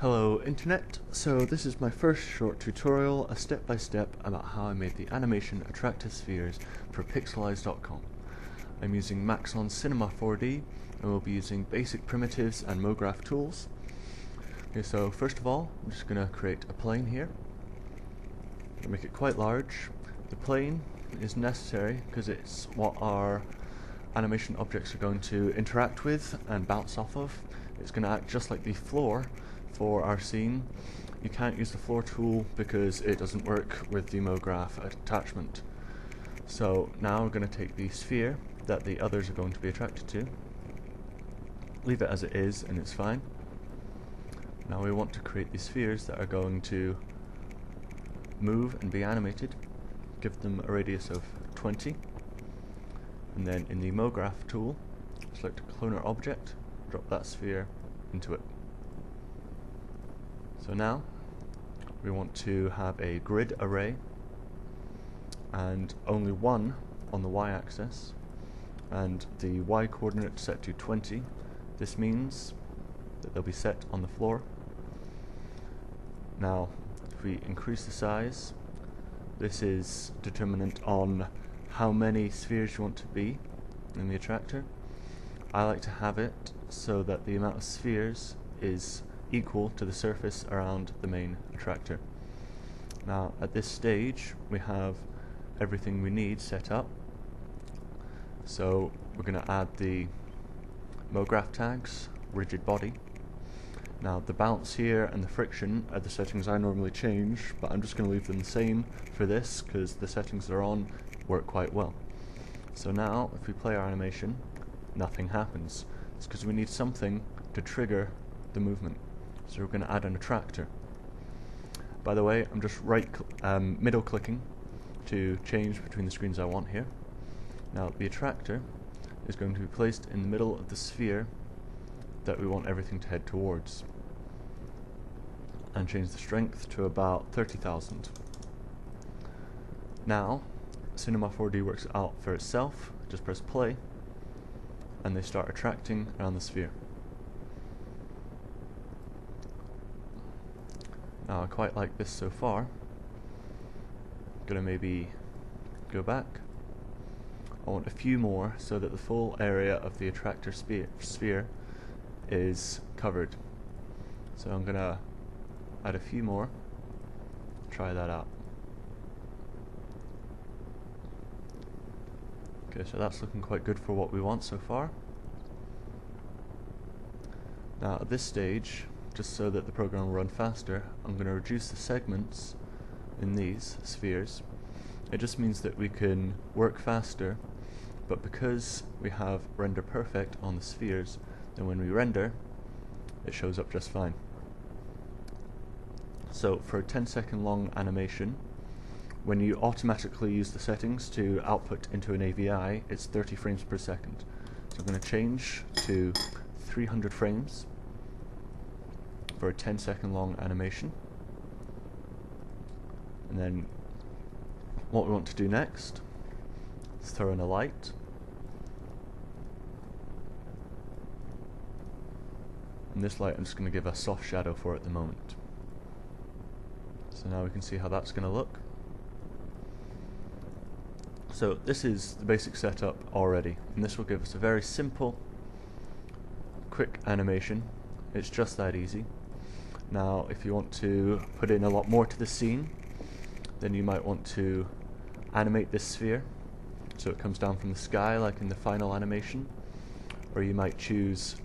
Hello Internet, so this is my first short tutorial, a step-by-step about how I made the animation attractive spheres for pixelize.com. I'm using Maxon Cinema 4D and we'll be using basic primitives and mograph tools. Okay, so first of all, I'm just going to create a plane here. I'll make it quite large. The plane is necessary because it's what our animation objects are going to interact with and bounce off of. It's going to act just like the floor for our scene. You can't use the floor tool because it doesn't work with the mograph attachment. So now we're going to take the sphere that the others are going to be attracted to, leave it as it is and it's fine. Now we want to create these spheres that are going to move and be animated. Give them a radius of 20, and then in the mograph tool select cloner object, drop that sphere into it. So now we want to have a grid array and only one on the y-axis and the y coordinate set to 20. This means that they'll be set on the floor. Now if we increase the size, this is determinant on how many spheres you want to be in the attractor. I like to have it so that the amount of spheres is equal to the surface around the main attractor. Now at this stage we have everything we need set up, so we're going to add the mograph tags, rigid body. Now the bounce here and the friction are the settings I normally change, but I'm just going to leave them the same for this because the settings they're on work quite well. So now if we play our animation, nothing happens. It's because we need something to trigger the movement. So we're going to add an attractor. By the way, I'm just middle clicking to change between the screens I want here. Now the attractor is going to be placed in the middle of the sphere that we want everything to head towards, and change the strength to about 30,000. Now Cinema 4D works out for itself. Just press play and they start attracting around the sphere. Now I quite like this so far. Gonna maybe go back. I want a few more so that the full area of the attractor sphere is covered. So I'm gonna add a few more. Try that out. Okay, so that's looking quite good for what we want so far. Now at this stage, just so that the program will run faster, I'm going to reduce the segments in these spheres. It just means that we can work faster, but because we have render perfect on the spheres, then when we render, it shows up just fine. So for a 10-second long animation, when you automatically use the settings to output into an AVI, it's 30 frames per second. So I'm going to change to 300 frames for a 10-second long animation. And then what we want to do next is throw in a light. And this light I'm just going to give a soft shadow for at the moment. So now we can see how that's going to look. So this is the basic setup already, and this will give us a very simple, quick animation. It's just that easy. Now if you want to put in a lot more to the scene, then you might want to animate this sphere so it comes down from the sky like in the final animation, or you might choose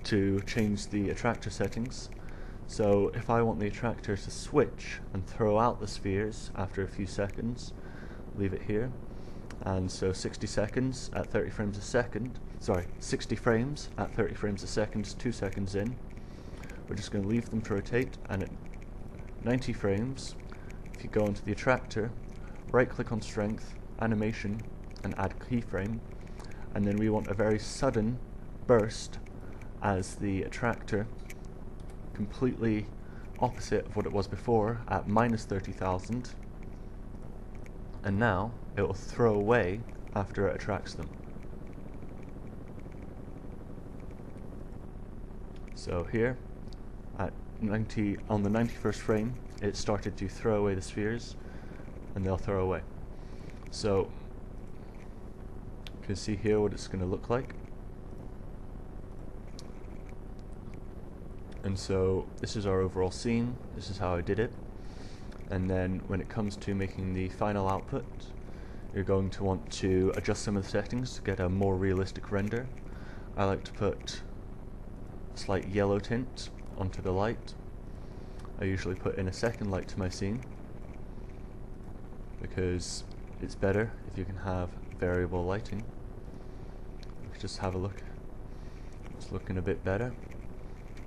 to change the attractor settings. So if I want the attractor to switch and throw out the spheres after a few seconds, leave it here, and so 60 seconds at 30 frames a second, 60 frames at 30 frames a second, 2 seconds in. We're just going to leave them to rotate, and at 90 frames, if you go into the attractor, right click on strength, animation, and add keyframe, and then we want a very sudden burst as the attractor, completely opposite of what it was before at minus 30,000, and now it will throw away after it attracts them. So here at on the 91st frame, it started to throw away the spheres, and they'll throw away. So you can see here what it's going to look like. And so this is our overall scene. This is how I did it. And then when it comes to making the final output, you're going to want to adjust some of the settings to get a more realistic render. I like to put a slight yellow tint onto the light. I usually put in a second light to my scene because it's better if you can have variable lighting. Let's just have a look. It's looking a bit better.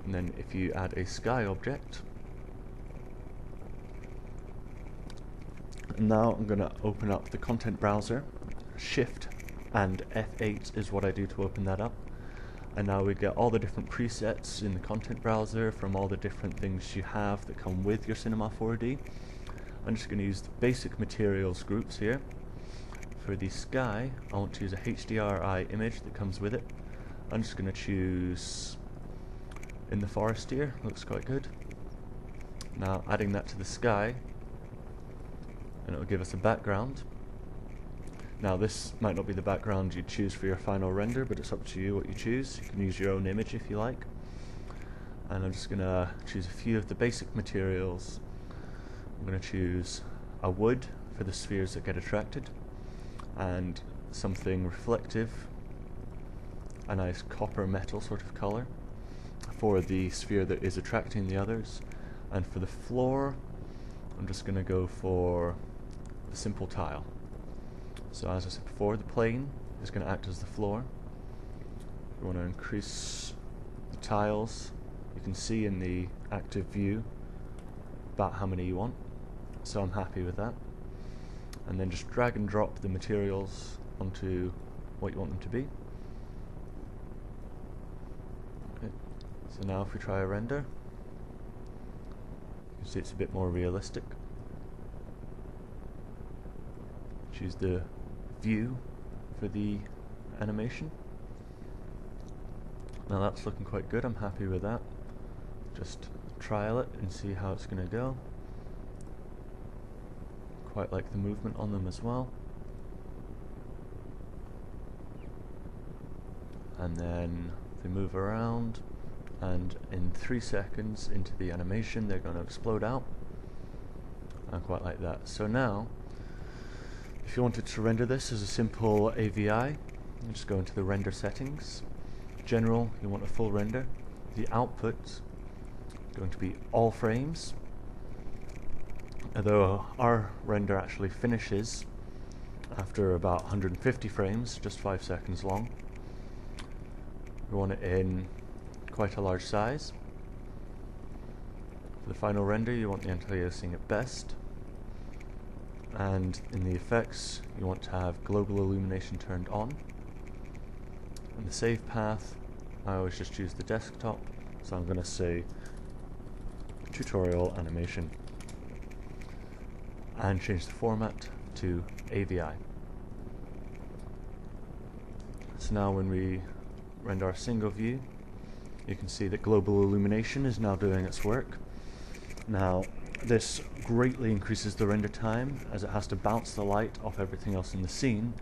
And then if you add a sky object, and now I'm going to open up the content browser. Shift and F8 is what I do to open that up. And now we get all the different presets in the content browser from all the different things you have that come with your Cinema 4D. I'm just going to use the basic materials groups here. For the sky, I want to use a HDRI image that comes with it. I'm just going to choose in the forest here, looks quite good. Now adding that to the sky, and it will give us a background. Now this might not be the background you choose for your final render, but it's up to you what you choose. You can use your own image if you like. And I'm just going to choose a few of the basic materials. I'm going to choose a wood for the spheres that get attracted, and something reflective, a nice copper metal sort of colour for the sphere that is attracting the others. And for the floor, I'm just going to go for a simple tile. So as I said before, the plane is going to act as the floor. You want to increase the tiles. You can see in the active view about how many you want, so I'm happy with that. And then just drag and drop the materials onto what you want them to be. Okay. So now if we try a render, you can see it's a bit more realistic. Choose the view for the animation. Now that's looking quite good, I'm happy with that. Just trial it and see how it's going to go. Quite like the movement on them as well. And then they move around, and in 3 seconds into the animation they're going to explode out. I quite like that. So now, if you wanted to render this as a simple AVI, you just go into the render settings. General, you want a full render. The output is going to be all frames. Although our render actually finishes after about 150 frames, just 5 seconds long. We want it in quite a large size. For the final render, you want the anti-aliasing at best. And in the effects, you want to have global illumination turned on. And the save path, I always just choose the desktop, so I'm going to say tutorial animation, and change the format to AVI. So now when we render our single view, you can see that global illumination is now doing its work. Now this greatly increases the render time, as it has to bounce the light off everything else in the scene.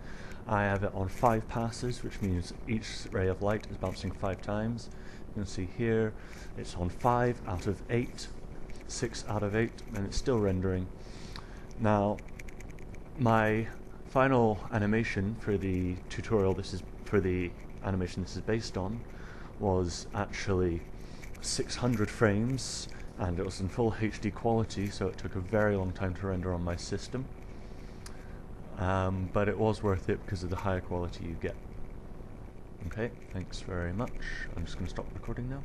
I have it on 5 passes, which means each ray of light is bouncing 5 times. You can see here it's on 5 out of 8, 6 out of 8, and it's still rendering. Now my final animation for the tutorial, this is for the animation this is based on, was actually 600 frames, and it was in full HD quality, so it took a very long time to render on my system. But it was worth it because of the higher quality you get. Okay, thanks very much. I'm just going to stop recording now.